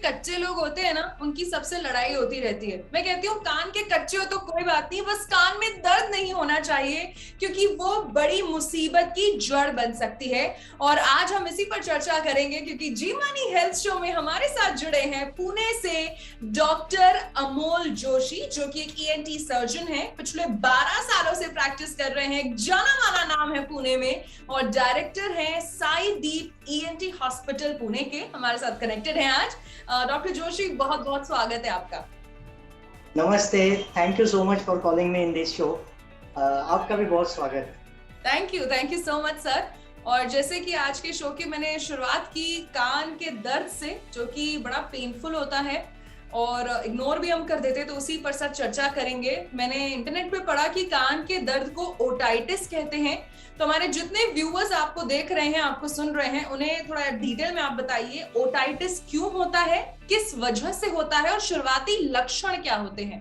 कच्चे लोग होते हैं ना, उनकी सबसे लड़ाई होती रहती है। मैं कहती हूँ कान के कच्चे हो तो कोई बात नहीं, बस कान में दर्द नहीं होना चाहिए, क्योंकि वो बड़ी मुसीबत की जड़ बन सकती है। और आज हम इसी पर चर्चा करेंगे, क्योंकि जी मानी हेल्थ शो में हमारे साथ जुड़े हैं पुणे से डॉक्टर अमोल जोशी, जो कि एक ईएनटी सर्जन है। पिछले 12 सालों से प्रैक्टिस कर रहे हैं, जाना माना नाम है पुणे में, और डायरेक्टर हैं साई दीप ईएनटी हॉस्पिटल पुणे के। हमारे साथ कनेक्टेड हैं आज। डॉक्टर जोशी, बहुत बहुत स्वागत है आपका। नमस्ते, thank you so much for calling me in this show. आपका भी बहुत स्वागत। Thank you so much sir. और जैसे कि आज के शो की मैंने शुरुआत की कान के दर्द से, जो कि बड़ा पेनफुल होता है और इग्नोर भी हम कर देते हैं, तो उसी पर सर चर्चा करेंगे। मैंने इंटरनेट पे पढ़ा कि कान के दर्द को ओटाइटिस कहते हैं। तो हमारे जितने व्यूअर्स आपको देख रहे हैं, आपको सुन रहे हैं, उन्हें थोड़ा डिटेल में आप बताइए, ओटाइटिस क्यों होता है, किस वजह से होता है और शुरुआती लक्षण क्या होते हैं?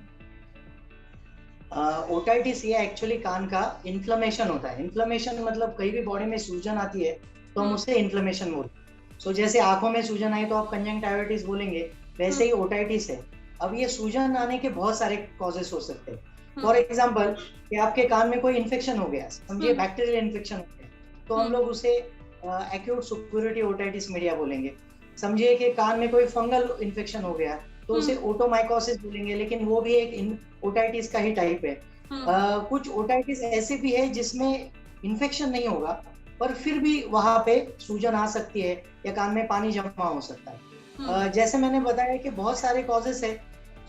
ओटाइटिस ये एक्चुअली कान का इन्फ्लेमेशन होता है। इन्फ्लेमेशन मतलब कहीं भी बॉडी में सूजन आती है तो हम उसे इन्फ्लेमेशन बोलते हैं। सो जैसे आंखों में सूजन आई तो आप कंजंक्टिविटिस बोलेंगे, वैसे ही ओटाइटिस है। अब ये सूजन आने के बहुत सारे कॉजेस हो सकते हैं। फॉर एग्जाम्पल कि आपके कान में कोई इन्फेक्शन हो गया, समझिए बैक्टीरियल इन्फेक्शन हो गया, तो हम लोग उसे एक्यूट सुप्यूरिटी ओटाइटिस मीडिया बोलेंगे। समझिए कि कान में कोई फंगल इन्फेक्शन हो गया तो उसे ओटोमाइकोसिस बोलेंगे, लेकिन वो भी एक ओटाइटिस का ही टाइप है। कुछ ओटाइटिस ऐसे भी है जिसमें इन्फेक्शन नहीं होगा, पर फिर भी वहां पे सूजन आ सकती है या कान में पानी जमा हो सकता है। जैसे मैंने बताया कि बहुत सारे कॉजेस है।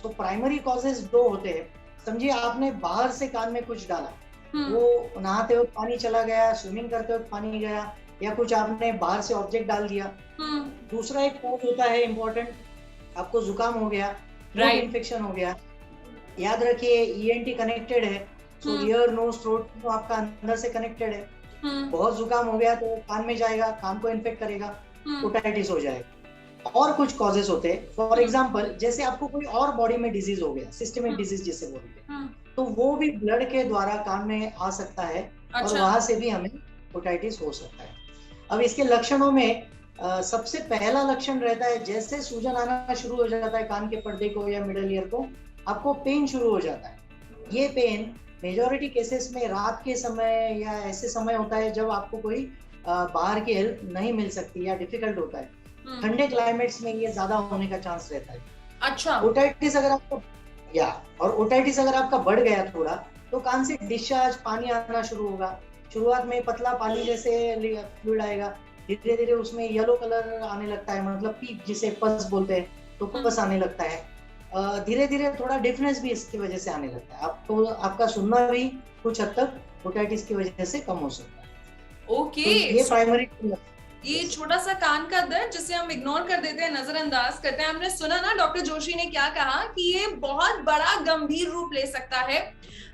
तो प्राइमरी कॉजेस दो होते हैं। समझिए आपने बाहर से कान में कुछ डाला, वो नहाते वक्त पानी चला गया, स्विमिंग करते वक्त पानी गया, या कुछ आपने बाहर से ऑब्जेक्ट डाल दिया। दूसरा एक कॉज होता है इम्पोर्टेंट, आपको जुकाम हो गया, इन्फेक्शन हो गया। याद रखिए ईएनटी कनेक्टेड है, सो ईयर नोज थ्रोट तो आपका अंदर से कनेक्टेड है। बहुत जुकाम हो गया तो कान में जाएगा, कान को इन्फेक्ट करेगा, ओटाइटिस हो जाएगा। और कुछ कॉजेस होते हैं, फॉर एग्जांपल जैसे आपको कोई और बॉडी में डिजीज हो गया, सिस्टमिक डिजीज जिसे बोलते हैं, तो वो भी ब्लड के द्वारा कान में आ सकता है। और वहां से भी हमें ओटाइटिस हो सकता है। अब इसके लक्षणों में सबसे पहला लक्षण रहता है, जैसे सूजन आना शुरू हो जाता है कान के पर्दे को या मिडल ईयर को, आपको पेन शुरू हो जाता है। ये पेन मेजॉरिटी केसेस में रात के समय या ऐसे समय होता है जब आपको कोई बाहर की हेल्प नहीं मिल सकती या डिफिकल्ट होता है। ठंडे क्लाइमेट्स में ये ज्यादा होने का चांस रहता है। अच्छा। ओटाइटिस अगर आपका बढ़ गया थोड़ा, तो कान से डिस्चार्ज पानी आना शुरू होगा। शुरुआत में पतला पानी जैसे फ्लूइड आएगा, धीरे धीरे उसमें येलो कलर आने लगता है, मतलब पीप जिसे पस बोलते हैं, तो पस आने लगता है। धीरे धीरे थोड़ा डिफरेंस भी इसकी वजह से आने लगता है। आपको आपका सुनना भी कुछ हद तक ओटाइटिस की वजह से कम हो सकता है। ओके। तो ये प्राइमरी, ये छोटा सा कान का दर्द जिसे हम इग्नोर कर देते हैं, नजरअंदाज करते हैं। हमने सुना ना डॉक्टर जोशी ने क्या कहा कि ये बहुत बड़ा गंभीर रूप ले सकता है।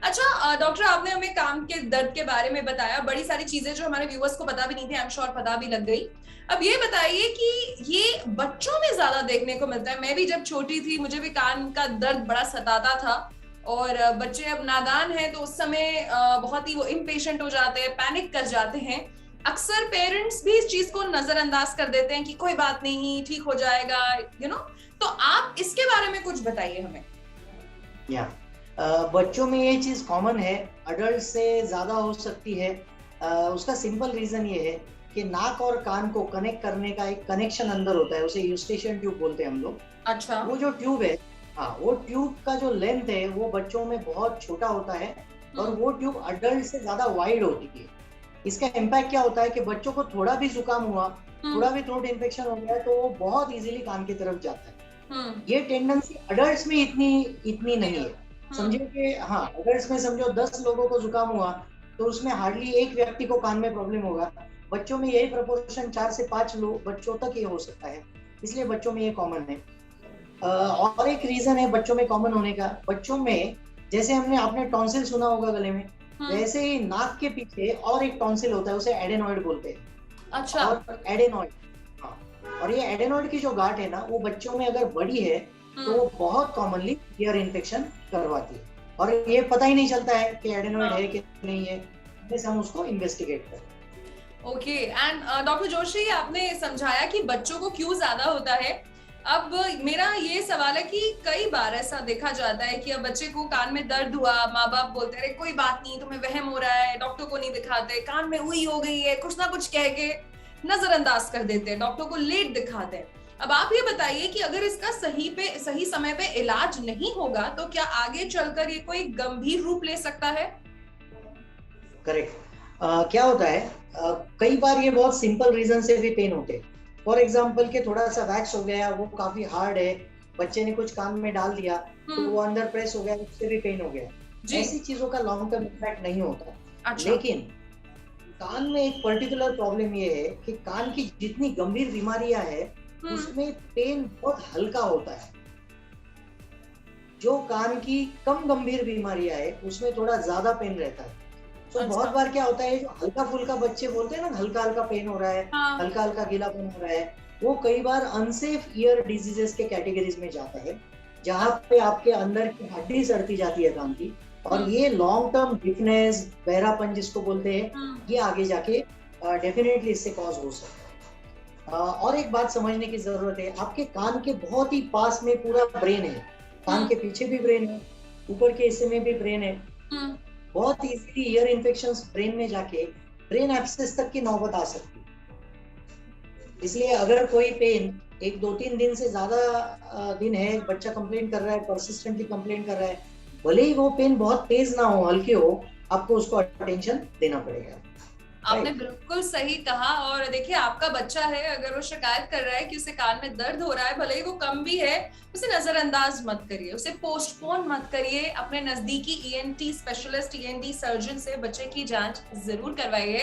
अच्छा डॉक्टर, आपने हमें कान के दर्द के बारे में बताया, बड़ी सारी चीजें जो हमारे व्यूअर्स को पता भी नहीं थी, आई एम श्योर पता भी लग गई। अब ये बताइए कि ये बच्चों में ज्यादा देखने को मिलता है। मैं भी जब छोटी थी मुझे भी कान का दर्द बड़ा सताता था, और बच्चे अब नादान हैं तो उस समय बहुत ही वो इम्पेशेंट हो जाते हैं, पैनिक कर जाते हैं। अक्सर पेरेंट्स भी इस चीज को नजरअंदाज कर देते हैं कि कोई बात नहीं, ठीक हो जाएगा, तो आप इसके बारे में कुछ बताइए हमें। बच्चों में ये चीज कॉमन है, अडल्ट से ज्यादा हो सकती है। उसका सिंपल रीजन ये है कि नाक और कान को कनेक्ट करने का एक कनेक्शन अंदर होता है, उसे यूस्टेशियन ट्यूब बोलते हैं हम लोग। अच्छा। वो जो ट्यूब है, वो ट्यूब का जो लेंथ है वो बच्चों में बहुत छोटा होता है, और वो ट्यूब अडल्ट से ज्यादा वाइड होती है। इसका इम्पैक्ट क्या होता है कि बच्चों को थोड़ा भी जुकाम हुआ, थोड़ा भी थ्रोट इन्फेक्शन हो गया, तो वो बहुत इजीली कान की तरफ जाता है। ये टेंडेंसी अडल्ट्स में इतनी नहीं है। समझो कि अडल्ट्स में समझो 10 लोगों को जुकाम हुआ तो उसमें हार्डली एक व्यक्ति को कान में प्रॉब्लम होगा। बच्चों में यही प्रोपोर्शन 4 से 5 बच्चों तक ये हो सकता है, इसलिए बच्चों में ये कॉमन है। और एक रीजन है बच्चों में कॉमन होने का, बच्चों में जैसे आपने टॉन्सिल सुना होगा गले में, वैसे ही नाक के पीछे और एक टॉन्सिल होता है, उसे एडेनॉइड बोलते हैं। अच्छा। और एडेनॉइड, और ये एडेनॉइड की जो गांठ है ना, वो बच्चों में अगर बड़ी है तो वो बहुत कॉमनली ईयर इन्फेक्शन करवाती है, और ये पता ही नहीं चलता है कि एडेनॉइड है कि नहीं है, जैसे हम उसको इन्वेस्टिगेट करें। ओके। एंड डॉक्टर जोशी, आपने समझाया कि बच्चों को क्यों ज्यादा होता है। अब मेरा ये सवाल है कि कई बार ऐसा देखा जाता है कि अब बच्चे को कान में दर्द हुआ, माँ बाप बोलते हैं कोई बात नहीं, तुम्हें वहम हो रहा है, डॉक्टर को नहीं दिखाते, कान में हुई हो गई है, कुछ ना कुछ कह के नजरअंदाज कर देते हैं, डॉक्टर को लेट दिखाते हैं। अब आप ये बताइए कि अगर इसका सही समय पे इलाज नहीं होगा तो क्या आगे चलकर ये कोई गंभीर रूप ले सकता है? करेक्ट। क्या होता है, कई बार ये बहुत सिंपल रीजन से भी पेन होते हैं। फॉर एग्जाम्पल के थोड़ा सा वैक्स हो गया, वो काफी हार्ड है, बच्चे ने कुछ कान में डाल दिया तो वो अंदर प्रेस हो गया, उससे भी पेन हो गया। ऐसी चीजों का लॉन्ग टर्म इम्पैक्ट नहीं होता। अच्छा। लेकिन कान में एक पर्टिकुलर प्रॉब्लम ये है कि कान की जितनी गंभीर बीमारियां है उसमें पेन बहुत हल्का होता है। जो कान की कम गंभीर बीमारियां है उसमें थोड़ा ज्यादा पेन रहता है। तो बहुत बार क्या होता है, जो हल्का फुल्का बच्चे बोलते हैं ना, हल्का हल्का पेन हो रहा है, हल्का हल्का गीलापन हो रहा है, वो कई बार अनसेफ ईयर डिजीजेस के कैटेगरीज में जाता है, जहाँ पे आपके अंदर की हड्डी सड़ती जाती है कान की, और ये लॉन्ग टर्म डिफनेस, बहरापन जिसको बोलते हैं, ये आगे जाके डेफिनेटली इससे कॉज हो सकता है। और एक बात समझने की जरूरत है, आपके कान के बहुत ही पास में पूरा ब्रेन है, कान के पीछे भी ब्रेन है, ऊपर के हिस्से में भी ब्रेन है। बहुत इजीली ईयर इन्फेक्शंस ब्रेन में जाके ब्रेन एब्सेस तक की नौबत आ सकती है। इसलिए अगर कोई पेन 1-2-3 दिन से ज्यादा दिन है, बच्चा कंप्लेन कर रहा है, परसिस्टेंटली कंप्लेन कर रहा है, भले ही वो पेन बहुत तेज ना हो, हल्के हो, आपको उसको अटेंशन देना पड़ेगा। आपने बिल्कुल सही कहा। और देखिए, आपका बच्चा है, अगर वो शिकायत कर रहा है कि उसे कान में दर्द हो रहा है, भले ही वो कम भी है, उसे नजरअंदाज मत करिए, उसे पोस्टपोन मत करिए। अपने नजदीकी ईएनटी स्पेशलिस्ट, ईएनटी सर्जन से बच्चे की जांच जरूर करवाइए।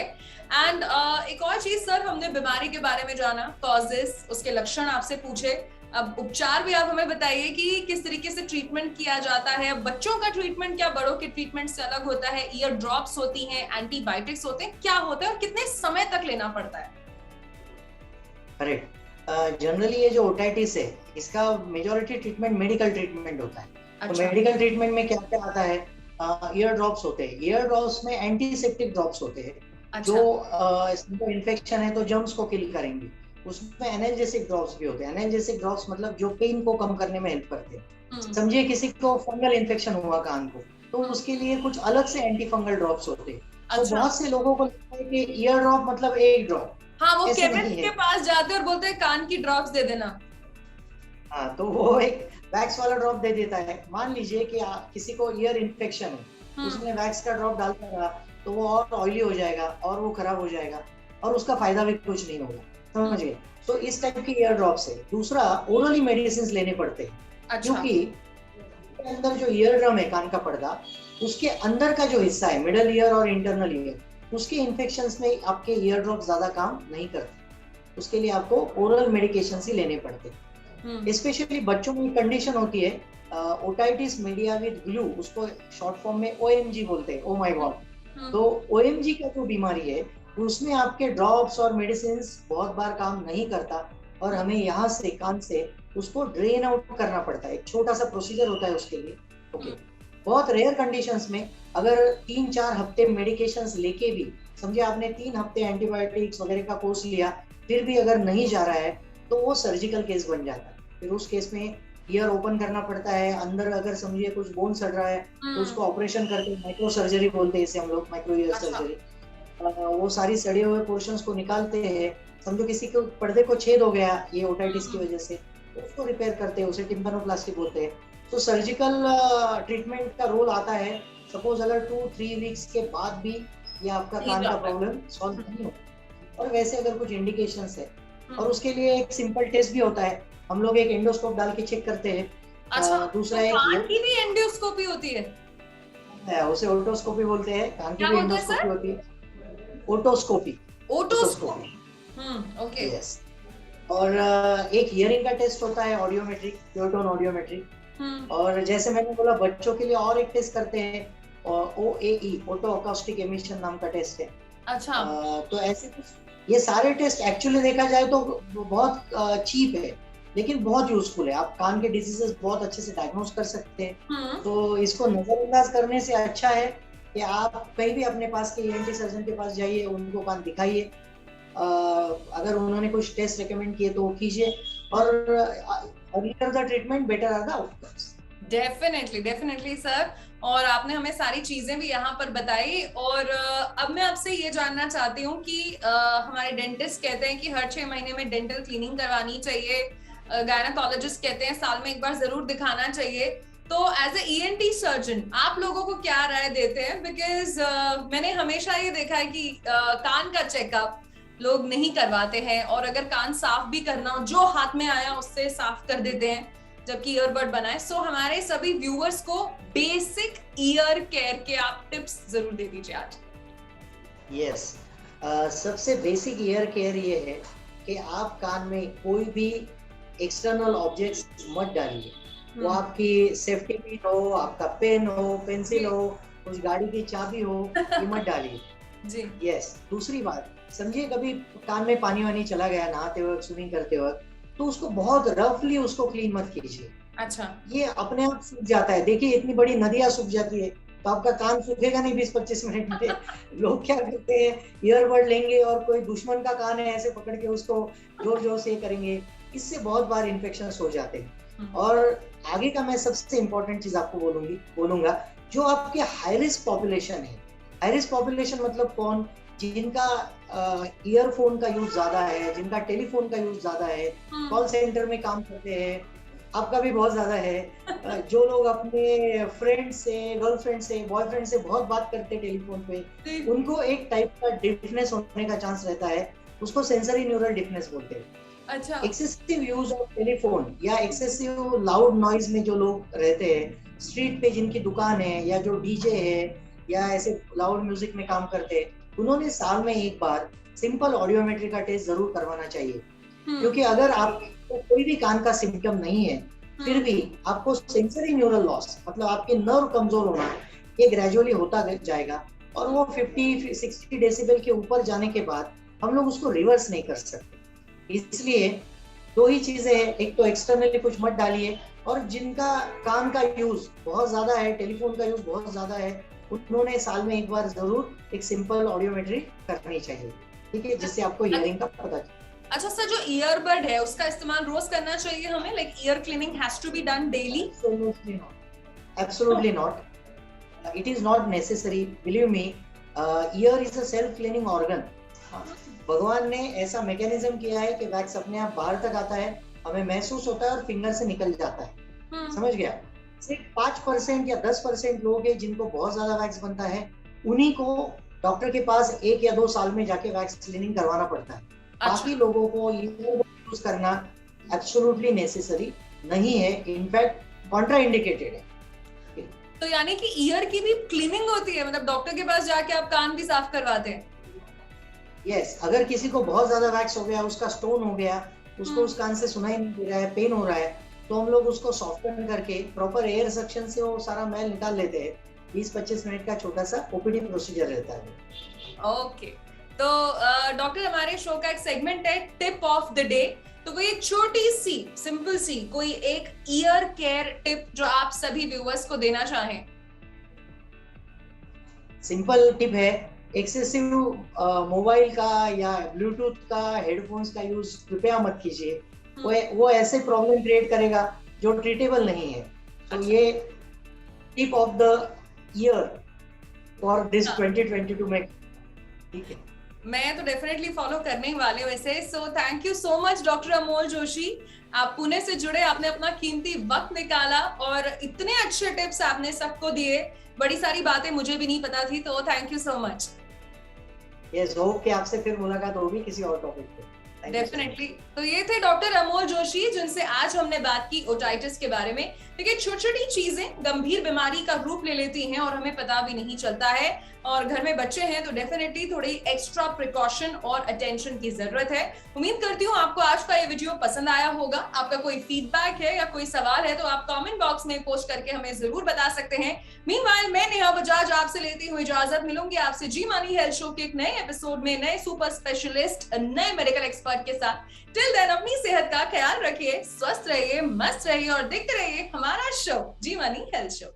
एंड एक और चीज सर, हमने बीमारी के बारे में जाना, कॉजेस, उसके लक्षण आपसे पूछे, अब उपचार भी आप हमें बताइए कि किस तरीके से ट्रीटमेंट किया जाता है। बच्चों का ट्रीटमेंट क्या बड़ों के ट्रीटमेंट से अलग होता है? ईयर ड्रॉप्स होती हैं, एंटीबायोटिक्स होते हैं, क्या होता है और कितने समय तक लेना पड़ता है? करेक्ट। जनरली ये जो ओटाइटिस है, इसका मेजॉरिटी ट्रीटमेंट मेडिकल ट्रीटमेंट होता है। अच्छा। तो मेडिकल ट्रीटमेंट में क्या क्या आता है, ईयर ड्रॉप्स होते हैं। ईयर ड्रॉप्स में एंटीसेप्टिक ड्रॉप्स होते हैं। अच्छा। जो इन्फेक्शन है तो जर्म्स को किल करेंगे। उसमें एनाल्जेसिक ड्रॉप्स भी होते हैं। एनाल्जेसिक ड्रॉप्स मतलब जो पेन को कम करने में हेल्प करते हैं। समझिए किसी को फंगल इन्फेक्शन हुआ कान को, तो उसके लिए कुछ अलग से एंटी फंगल ड्रॉप्स होते हैं। अच्छा। तो बहुत से लोगों को लगता है कि ईयर ड्रॉप मतलब एक ड्रॉप। हाँ, वो केमिस्ट के पास जाते हैं और बोलते हैं कान की ड्रॉप्स दे देना। हाँ, तो वो एक वैक्स वाला ड्रॉप दे देता है। मान लीजिए कि किसी को ईयर इन्फेक्शन है, उसने वैक्स का ड्रॉप डालता रहा तो वो और ऑयली हो जाएगा और वो खराब हो जाएगा और उसका फायदा भी कुछ नहीं होगा। समझ गए? तो इस टाइप की ईयर ड्रॉप्स है। दूसरा, ओरली मेडिसिन लेने पड़ते हैं। अच्छा। क्योंकि अंदर जो ईयर ड्रम है, कान का पर्दा, उसके अंदर का जो हिस्सा है, मिडल ईयर और इंटरनल ईयर, उसके इन्फेक्शंस में आपके ईयर ड्रॉप ज्यादा काम नहीं करते। उसके लिए आपको ओरल मेडिकेशन ही लेने पड़ते हैं। स्पेशली बच्चों में कंडीशन होती है ओटाइटिस मीडिया विद ग्लू, उसको शॉर्ट फॉर्म में ओएमजी बोलते हैं, ओ माय गॉड। तो ओएमजी का जो बीमारी है उसमें आपके ड्रॉप्स और मेडिसिन बहुत बार काम नहीं करता और हमें यहाँ से कान से उसको ड्रेन आउट करना पड़ता है। एक छोटा सा प्रोसीजर होता है उसके लिए। ओके। बहुत रेयर कंडीशंस में अगर 3-4 हफ्ते मेडिकेशंस लेके भी, समझे आपने 3 हफ्ते एंटीबायोटिक्स वगैरह का कोर्स लिया, फिर भी अगर नहीं जा रहा है तो वो सर्जिकल केस बन जाता है। फिर उस केस में ईयर ओपन करना पड़ता है। अंदर अगर समझिए कुछ बोन सड़ रहा है तो उसको ऑपरेशन करके, माइक्रो सर्जरी बोलते हैं इसे हम लोग, माइक्रो ईयर सर्जरी, वो सारी सड़े हुए पोर्शंस को निकालते हैं। समझो किसी को पर्दे को छेद हो गया ये ओटाइटिस की वजह से, उसको रिपेयर करते हैं, उसे टिम्पैनोप्लास्टी बोलते हैं। तो सर्जिकल ट्रीटमेंट का रोल आता है। सपोज अगर 2-3 वीक्स के बाद भी ये आपका कान का प्रॉब्लम सॉल्व नहीं हो, और वैसे अगर कुछ इंडिकेशंस है, और उसके लिए एक सिंपल टेस्ट भी होता है। हम लोग एक एंडोस्कोप डाल के चेक करते हैं। अच्छा, दूसरा तो कान की भी एंडोस्कोपी होती है? उसे ओटोस्कोपी बोलते हैं। कान की भी एंडोस्कोपी होती है, ओटोस्कोपी। ओटोस्कोपी। ओके। यस। और एक हियरिंग का टेस्ट होता है, ऑडियोमेट्रिक, प्योर ऑडियोमेट्रिक। और जैसे मैंने बोला, बच्चों के लिए और एक टेस्ट करते हैं, OAE, ऑटो अकॉस्टिक एमिशन नाम का टेस्ट है। अच्छा। तो ऐसे कुछ, ये सारे टेस्ट एक्चुअली देखा जाए तो बहुत चीप है, लेकिन बहुत यूजफुल है। आप कान के डिजीजेस बहुत अच्छे से डायग्नोज कर सकते हैं। तो इसको नजरअंदाज करने से अच्छा है कि आप कहीं भी अपने पास के ENT सर्जन के पास जाइए, उनको कान दिखाइए, अगर उन्होंने कुछ टेस्ट रिकमेंड किए तो वो कीजिए, और earlier the treatment better are the outcomes. Definitely sir, और आपने हमें सारी चीजें भी यहाँ पर बताई। और अब मैं आपसे ये जानना चाहती हूँ कि हमारे डेंटिस्ट कहते हैं कि हर 6 महीने में डेंटल क्लीनिंग करवानी चाहिए, गायनेकोलॉजिस्ट कहते हैं साल में एक बार जरूर दिखाना चाहिए। तो एज ए ईएनटी सर्जन आप लोगों को क्या राय देते हैं? बिकॉज मैंने हमेशा ये देखा है कि कान का चेकअप लोग नहीं करवाते हैं, और अगर कान साफ भी करना हो जो हाथ में आया उससे साफ कर देते हैं, जबकि ईयरबड बनाए। सो हमारे सभी व्यूअर्स को बेसिक ईयर केयर के आप टिप्स जरूर दे दीजिए आज। यस, सबसे बेसिक ईयर केयर ये है कि आप कान में कोई भी एक्सटर्नल ऑब्जेक्ट्स मत डालिए। वो आपकी सेफ्टी पिन हो, आपका पेन हो, पेंसिल हो, कुछ गाड़ी की चाबी हो, ये मत डालिए जी। यस, दूसरी बात, समझिए कभी कान में पानी वानी चला गया नहाते वक्त, स्विमिंग करते वक्त, तो उसको बहुत रफली उसको क्लीन मत कीजिए। अच्छा। ये अपने आप सूख जाता है। देखिए इतनी बड़ी नदियां सूख जाती है तो आपका कान सूखेगा नहीं 20-25 मिनट में। लोग क्या करते हैं, ईयरबड लेंगे और कोई दुश्मन का कान है ऐसे पकड़ के उसको जोर जोर से करेंगे, इससे बहुत बार इन्फेक्शन हो जाते हैं। और आगे का मैं सबसे इम्पोर्टेंट चीज आपको बोलूंगा, जो आपके हाई रिस्क पॉपुलेशन है, हाई रिस्क पॉपुलेशन मतलब कौन, जिनका ईयरफोन का यूज ज्यादा है, जिनका टेलीफोन का यूज ज्यादा है, कॉल सेंटर में काम करते हैं, आपका भी बहुत ज्यादा है, जो लोग अपने फ्रेंड से, गर्लफ्रेंड से, बॉयफ्रेंड से बहुत बात करते हैं टेलीफोन पे, उनको एक टाइप का डिफनेस होने का चांस रहता है, उसको सेंसरी न्यूरल डिफनेस बोलते हैं। अच्छा। एक्सेसिव यूज ऑफ टेलीफोन या एक्सेसिव लाउड नॉइज में जो लोग रहते हैं, स्ट्रीट पे जिनकी दुकान है, या जो डीजे है, या ऐसे लाउड म्यूजिक में काम करते हैं, उन्होंने साल में एक बार सिंपल ऑडियोमेट्री का टेस्ट जरूर करवाना चाहिए। क्योंकि अगर आपको कोई भी कान का सिम्टम नहीं है, फिर भी आपको सेंसरी न्यूरल लॉस, मतलब आपके नर्व कमजोर होना, ये ग्रेजुअली होता जाएगा, और वो 50-60 डेसिबल के ऊपर जाने के बाद हम लोग उसको रिवर्स नहीं कर सकते। इसलिए दो ही चीजें हैं, एक तो एक्सटर्नली कुछ मत डालिए, और जिनका कान का यूज बहुत ज्यादा है, टेलीफोन का यूज बहुत ज्यादा है, उन्होंने साल में एक बार जरूर एक सिंपल ऑडियोमेट्री करनी चाहिए, ठीक है, जिससे आपको हियरिंग का पता चले। अच्छा सर, जो ईयरबड है उसका इस्तेमाल रोज करना चाहिए हमें, like ear cleaning has to be done daily? Absolutely not. It is not necessary. Believe me, ear is a self-cleaning organ. भगवान ने ऐसा मैकेनिज्म किया है कि वैक्स अपने आप बाहर तक आता है, हमें महसूस होता है और फिंगर से निकल जाता है। समझ गया? सिर्फ 5% या 10% लोग हैं जिनको बहुत ज्यादा वैक्स बनता है, उन्हीं को डॉक्टर के पास 1 या 2 साल में जाके वैक्स क्लीनिंग करवाना पड़ता है। बाकी लोगों को यूज करना एब्सोल्युटली नेसेसरी नहीं है, इनफैक्ट कॉन्ट्राइंडिकेटेड है। तो यानी कि ईयर की भी क्लीनिंग होती है, मतलब डॉक्टर के पास जाके आप कान भी साफ करवाते हैं? यस, अगर किसी को बहुत ज्यादा वैक्स हो गया, उसका स्टोन हो गया, उसको उस कान से सुनाई नहीं दे रहा है, पेन हो रहा है, तो हम लोग उसको सॉफ्टन करके प्रॉपर एयर सक्शन से वो सारा मैल निकाल लेते हैं। 20-25 मिनट का छोटा सा ओपीडी प्रोसीजर रहता है। ओके, तो डॉक्टर हमारे शो का एक सेगमेंट है टिप ऑफ द डे, तो कोई एक छोटी सी सिंपल सी कोई एक ईयर केयर टिप जो आप सभी व्यूअर्स को देना चाहें? सिंपल टिप है, एक्सेसिव मोबाइल का या ब्लूटूथ का, हेडफोन्स का यूज कृपया मत कीजिए। वो ऐसे प्रॉब्लम क्रिएट करेगा जो ट्रीटेबल नहीं है। तो ये tip of the year for this 2022 में, ठीक है। मैं तो डेफिनेटली फॉलो करने ही वाले हूँ इसे। So thank you so much doctor Amol Joshi, आप पुणे से जुड़े, आपने अपना कीमती वक्त निकाला और इतने अच्छे टिप्स आपने सबको दिए। बड़ी सारी बातें मुझे भी नहीं पता थी, तो thank you so much. Yes, hope कि आपसे फिर मुलाकात होगी किसी और टॉपिक पे। डेफिनेटली। तो ये थे डॉक्टर अमोल जोशी, जिनसे आज हमने बात की ओटाइटिस के बारे में। देखिए, छोटी छोटी चीजें गंभीर बीमारी का रूप ले लेती हैं और हमें पता भी नहीं चलता है, और घर में बच्चे हैं तो डेफिनेटली थोड़ी एक्स्ट्रा प्रिकॉशन और अटेंशन की जरूरत है। उम्मीद करती हूँ आपको आज का ये वीडियो पसंद आया होगा। आपका कोई फीडबैक है या कोई सवाल है तो आप कमेंट बॉक्स में पोस्ट करके हमें जरूर बता सकते हैं। मीनवाइल मैं नेहा बजाज आपसे लेती हूँ इजाजत। मिलूंगी आपसे जी मानी हेल्थ शो के एक नए एपिसोड में, नए सुपर स्पेशलिस्ट, नए मेडिकल एक्सपर्ट के साथ। टिल देन अपनी सेहत का ख्याल रखिए, स्वस्थ रहिए, मस्त रहिए और देखते रहिए हमारा शो जी मानी हेल्थ शो।